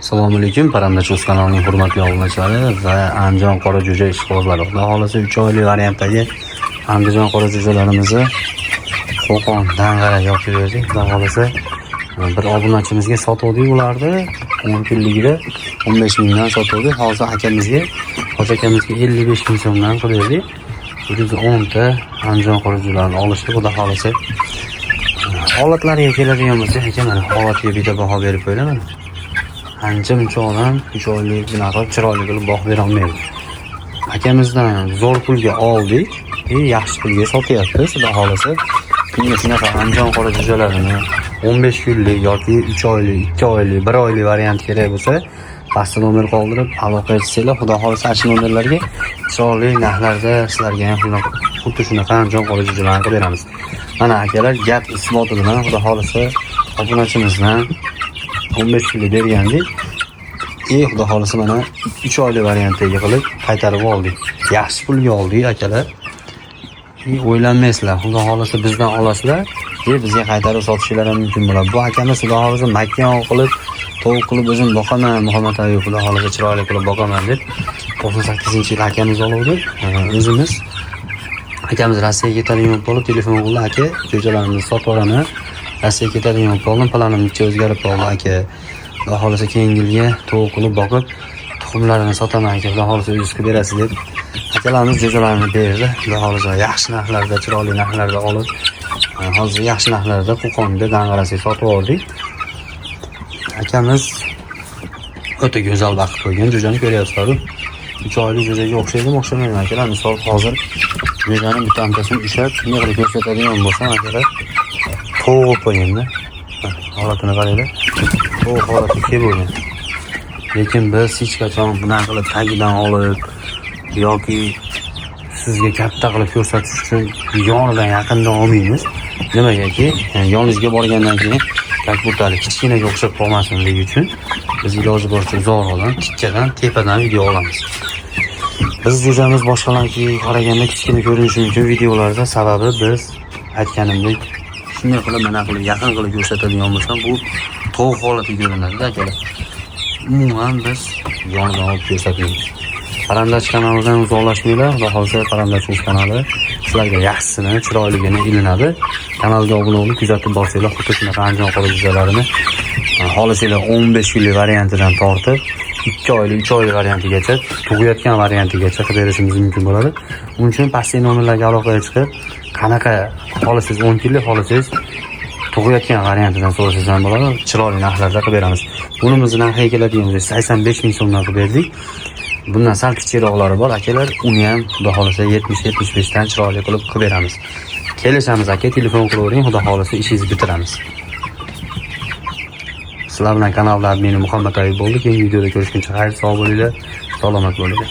Assalomu alaykum, Parandachi o'z kanalining hurmatli obunachilari va Andijon qora jo'ja ishqibozlari. Xudo xolasa 3 oylik variantdagi Andijon qora jo'jalarimizni Qo'qon Dang'ara yoqib berdik. Xudo xolasa bir obunachimizga sotuvdik ularni 10 kunligida 15 mingdan sotuvdik. Hozir akamizga 55 ming so'mdan qildik. 10 ta Andijon qora jo'jalarini olishdi. Xudo xolasa holatlariga keladigan bo'lsak, aka mana holatiga bitta baho berib qo'yaman. Ancha-muncha odam 3 oylik bunaqa chiroyli qilib baho bera olmaydi. Akamizdan zo'r pulga oldik, yaxshi pulga sotyapti. Xudo xolasa kimga shunaqa Andijon qora jo'jalarini 15 kunlik yoki 3 oylik, 2 oylik, 1 oylik variant kerak bo'lsa, pastda nomer qoldirib aloqa etsanglar, xudo xolasa shu nomerlarga chiroyli narxlarda sizlarga ham xuddi shunaqa Andijon qora jo'jalarini qilib beramiz. Mana akalar, gap isboti bilan xudo xolasa obunachimizdan 15 kunlik bergandik. Xudo xolasa mana 3 oylik variantga qilib qaytarib oldik. Yaxshi pulga oldik akalar. O'ylanmaysizlar, xudo xolasa bizdan olasizlar, bizga qaytarib sotishingiz ham mumkin bo'ladi. Bu akamiz xudo xolasa makon qilib, tovuq qilib o'zim boqaman, Muhammad aka xudo xolasa chiroyli qilib boqaman deb 98-yil akamiz oluvdi. O'zimiz akamiz Rossiyaga ketadigan bo'lib telefon qildi, aka, jo'jalarimizni sotib olaman. Rossiyaga ketadigan bo'ldim, planimcha o'zgarib qoldi aka. Xudo xolasa keyingi yilga tovuq qilib boqib, tuxumlarini sotaman aka, xudo xolasa o'zingiz qilib berasiz deb akalarimiz jo'jalarni berdi. Xudo xolasa yaxshi narxlarda, chiroyli narxlarda olib, hozir yaxshi narxlarda Qo'qonda Dang'arasiga sotib oldik. Akamiz o'ta go'zal vaqt qo'ygan jo'jani ko'ryapsizlar. 3 oylik jo'jaga o'xshaydi-mi, o'xshamaydi akalar. Misol hozir jo'jani bitta-bittasini ushlab, shunday qilib ko'rsatadigan bo'lsam akalar, to'g'ri qo'yingda. Holatini qaranglar. To'g'ri holati kelib bo'lgan. Lekin biz hech qachon bunaqa qilib tagidan olib yoki sizga katta qilib ko'rsatish uchun yonidan yaqindan olmaymiz. Nimagaki, yoningizga borgandan keyin как будто kichkinaga o'xshab qolmasligi uchun biz iloji boricha uzoqroqdan, kichkadan, tepadan video olamiz. Biz jo'jamiz boshqalarga qaraganda kichkina ko'rinishi mumkin videolarda, sababi biz aytganimdek shunday qilib, mana qilib, yaqin qilib ko'rsatadigan bo'lsam, bu to'g'ri holati ko'rinadi akalar. Umuman biz yonidan olib ko'rsatamiz. Parandachi kanalidan uzoqlashmanglar. Xudo xolasa Parandachi kanali sizlarga yaxshisini, chiroyligini ilinadi. Kanalga obuna bo'lib kuzatib borsanglar, xuddi shunaqa Andijon qora jo'jalariini xohlasanglar 15 kunlik variantidan tortib 2 oylik, 3 oylik variantigacha, tug'ayotgan variantigacha qilib berishimiz mumkin bo'ladi. Buning uchun pastdagi nomerlarga aloqaga chiqib, qanaqa xohlasangiz 10 kunlik, xohlasangiz tug'ayotgan variantidan so'rasangiz ham bo'ladi. Chiroyli narxlarda qilib beramiz. Buni biz narxiga keladigan bo'lsa 85 ming so'mdan qilib berdik. Bundan sal kichikroqlari bor akalar, uni ham xudo xolasa 70-75 dan chiroyli qilib beramiz. Kelishamiz aka, telefon qilavering, xudo xolasa ishingizni bitiramiz. Sizlar bilan kanalda meni Muhammad aka bo'ldi. Keyingi videoda ko'rishguncha xayr, sog' bo'linglar, salomat bo'linglar.